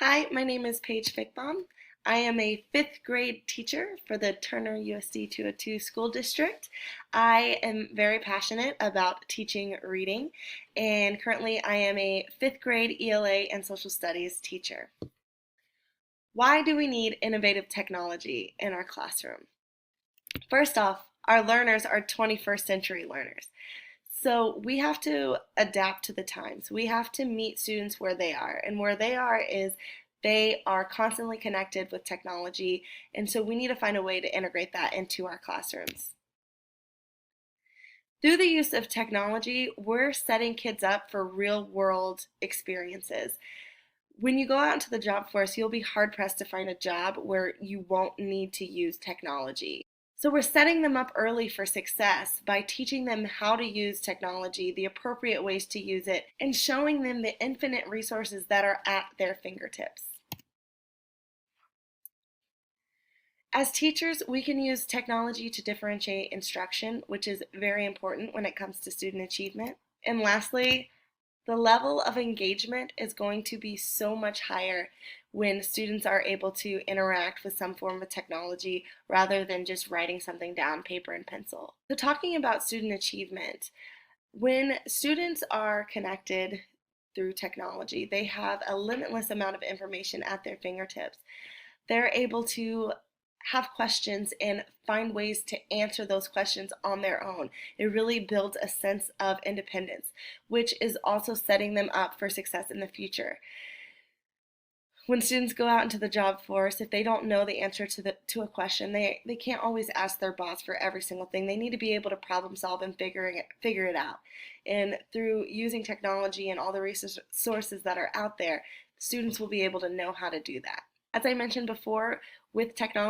Hi, my name is Paige Fickbaum. I am a fifth grade teacher for the Turner USD 202 School District. I am very passionate about teaching reading, and currently I am a fifth grade ELA and social studies teacher. Why do we need innovative technology in our classroom? First off, our learners are 21st century learners. So we have to adapt to the times. We have to meet students where they are. And where they are is they are constantly connected with technology. And so we need to find a way to integrate that into our classrooms. Through the use of technology, we're setting kids up for real world experiences. When you go out into the job force, you'll be hard pressed to find a job where you won't need to use technology. So we're setting them up early for success by teaching them how to use technology, the appropriate ways to use it, and showing them the infinite resources that are at their fingertips. As teachers, we can use technology to differentiate instruction, which is very important when it comes to student achievement. And lastly, the level of engagement is going to be so much higher when students are able to interact with some form of technology rather than just writing something down paper and pencil. So talking about student achievement, when students are connected through technology, they have a limitless amount of information at their fingertips. They're able to have questions and find ways to answer those questions on their own. It really builds a sense of independence, which is also setting them up for success in the future. When students go out into the job force, if they don't know the answer to a question, they can't always ask their boss for every single thing. They need to be able to problem solve and figure it out. And through using technology and all the resources that are out there, students will be able to know how to do that. As I mentioned before, with technology,